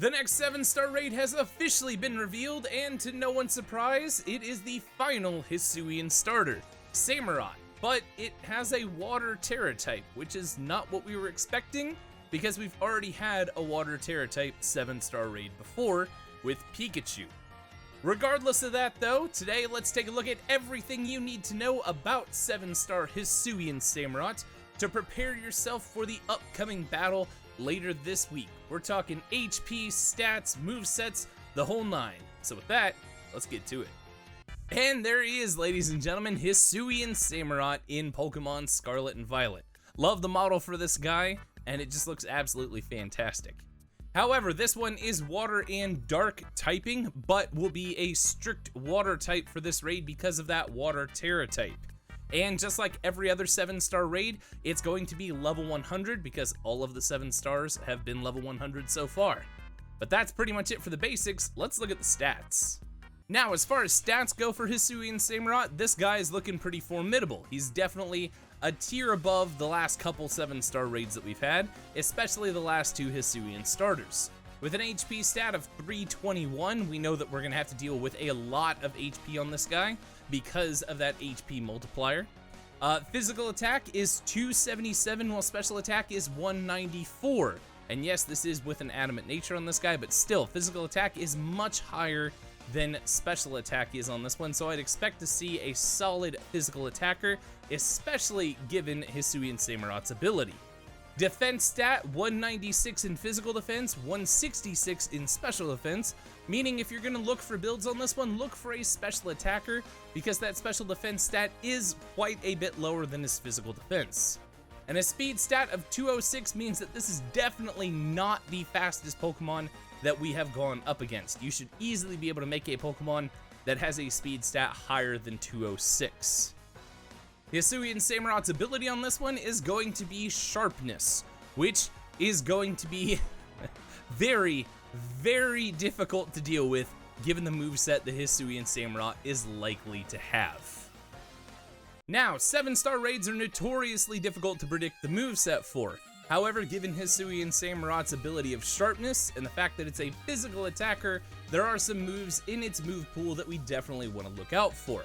The next 7-star raid has officially been revealed, and to no one's surprise, it is the final Hisuian starter, Samurott. But it has a Water Terra type, which is not what we were expecting, because we've already had a Water Terra type 7-star raid before with Pikachu. Regardless of that though, today let's take a look at everything you need to know about 7-star Hisuian Samurott to prepare yourself for the upcoming battle later this week. We're talking HP, stats, movesets, the whole nine. So with that, let's get to it. And there he is, ladies and gentlemen, Hisuian Samurott in Pokemon Scarlet and Violet. Love the model for this guy, and it just looks absolutely fantastic. However, this one is water and dark typing, but will be a strict water type for this raid because of that Water Terra type. And just like every other 7-star raid, it's going to be level 100 because all of the 7 stars have been level 100 so far. But that's pretty much it for the basics. Let's look at the stats. Now, as far as stats go for Hisuian Samurott, this guy is looking pretty formidable. He's definitely a tier above the last couple 7-star raids that we've had, especially the last 2 Hisuian starters. With an HP stat of 321, we know that we're going to have to deal with a lot of HP on this guy because of that HP multiplier. Physical attack is 277, while special attack is 194. And yes, this is with an adamant nature on this guy, but still, physical attack is much higher than special attack is on this one, so I'd expect to see a solid physical attacker, especially given Hisuian Samurott's ability. Defense stat, 196 in physical defense, 166 in special defense, meaning if you're going to look for builds on this one, look for a special attacker, because that special defense stat is quite a bit lower than his physical defense. And a speed stat of 206 means that this is definitely not the fastest Pokemon that we have gone up against. You should easily be able to make a Pokemon that has a speed stat higher than 206. Hisuian Samurott's ability on this one is going to be Sharpness, which is going to be very, very difficult to deal with given the moveset that Hisuian Samurott is likely to have. Now, 7-star raids are notoriously difficult to predict the moveset for. However, given Hisuian Samurott's ability of Sharpness and the fact that it's a physical attacker, there are some moves in its move pool that we definitely want to look out for.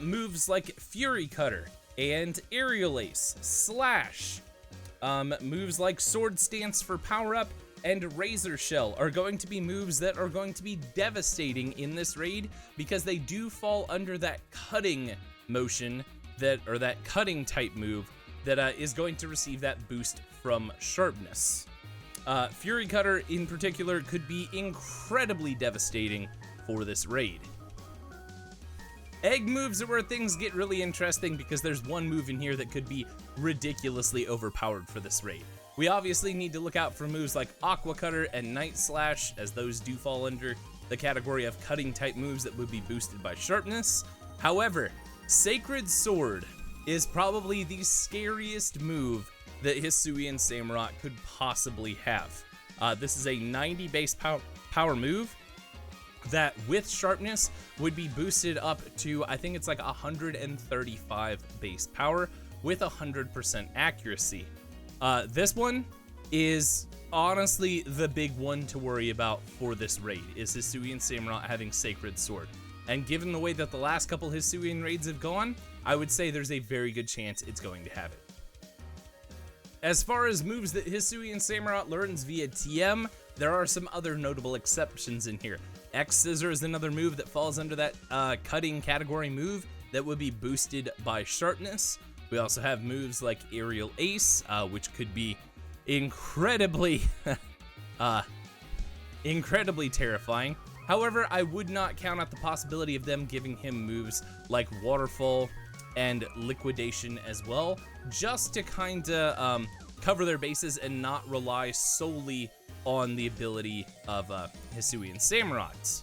Moves like Fury Cutter and Aerial Ace, Slash, moves like Sword Stance for power up and Razor Shell are going to be moves that are going to be devastating in this raid because they do fall under that cutting motion or that cutting type move that is going to receive that boost from Sharpness. Fury Cutter in particular could be incredibly devastating for this raid. Egg moves are where things get really interesting because there's one move in here that could be ridiculously overpowered for this raid. We obviously need to look out for moves like Aqua Cutter and Night Slash, as those do fall under the category of cutting type moves that would be boosted by Sharpness. However, Sacred Sword is probably the scariest move that Hisuian Samurott could possibly have. This is a 90 base power move that with Sharpness would be boosted up to, I think it's like 135 base power with 100% accuracy. This one is honestly the big one to worry about for this raid, is Hisuian Samurott having Sacred Sword. And given the way that the last couple Hisuian raids have gone, I would say there's a very good chance it's going to have it. As far as moves that Hisuian Samurott learns via TM, there are some other notable exceptions in here. X-Scissor is another move that falls under that cutting category move that would be boosted by Sharpness. We also have moves like Aerial Ace, which could be incredibly, incredibly terrifying. However, I would not count out the possibility of them giving him moves like Waterfall and Liquidation as well, just to kind of cover their bases and not rely solely on the ability of Hisuian Samurott.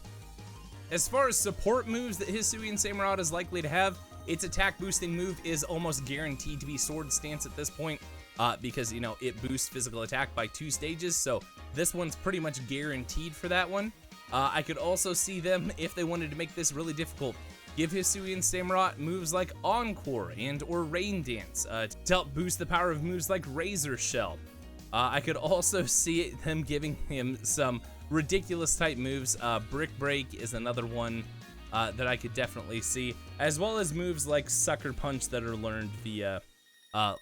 As far as support moves that Hisuian Samurott is likely to have, its attack boosting move is almost guaranteed to be Sword Stance at this point, because, you know, it boosts physical attack by 2 stages, so this one's pretty much guaranteed for that one. I could also see them, if they wanted to make this really difficult, give Hisuian Samurott moves like Encore and or Rain Dance to help boost the power of moves like Razor Shell. I could also see them giving him some ridiculous type moves. Brick Break is another one that I could definitely see, as well as moves like Sucker Punch that are learned via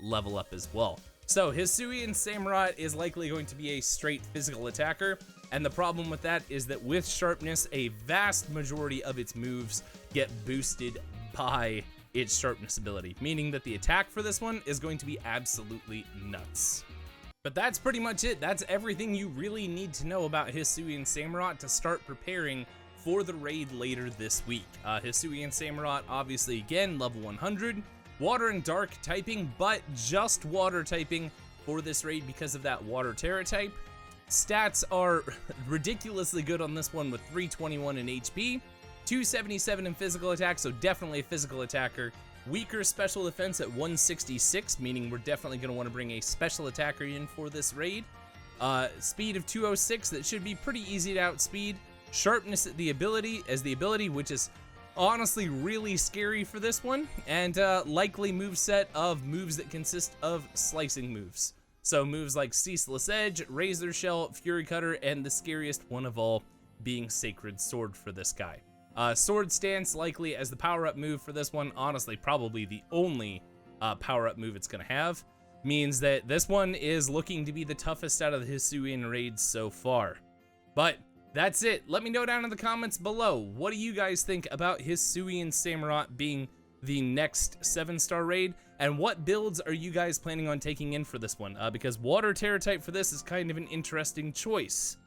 level up as well. So Hisuian Samurott is likely going to be a straight physical attacker, and the problem with that is that with sharpness, a vast majority of its moves get boosted by its sharpness ability, meaning that the attack for this one is going to be absolutely nuts. But that's pretty much it. That's everything you really need to know about Hisuian Samurott to start preparing for the raid later this week. Hisuian Samurott, obviously, again, level 100. Water and Dark typing, but just Water typing for this raid because of that Water Terra type. Stats are ridiculously good on this one with 321 in HP, 277 in physical attack, so definitely a physical attacker. Weaker special defense at 166, meaning we're definitely going to want to bring a special attacker in for this raid. Speed of 206, that should be pretty easy to outspeed. Sharpness at the ability, which is honestly really scary for this one, and likely moveset of moves that consist of slicing moves. So moves like Ceaseless Edge, Razor Shell, Fury Cutter, and the scariest one of all being Sacred Sword for this guy. Sword Stance likely as the power-up move for this one, honestly probably the only power-up move it's going to have, means that this one is looking to be the toughest out of the Hisuian raids so far. But that's it. Let me know down in the comments below, what do you guys think about Hisuian Samurott being the next 7-star raid, and what builds are you guys planning on taking in for this one? Because Water Terra type for this is kind of an interesting choice.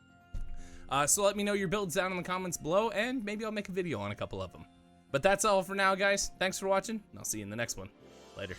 So let me know your builds down in the comments below, and maybe I'll make a video on a couple of them. But that's all for now, guys. Thanks for watching, and I'll see you in the next one. Later.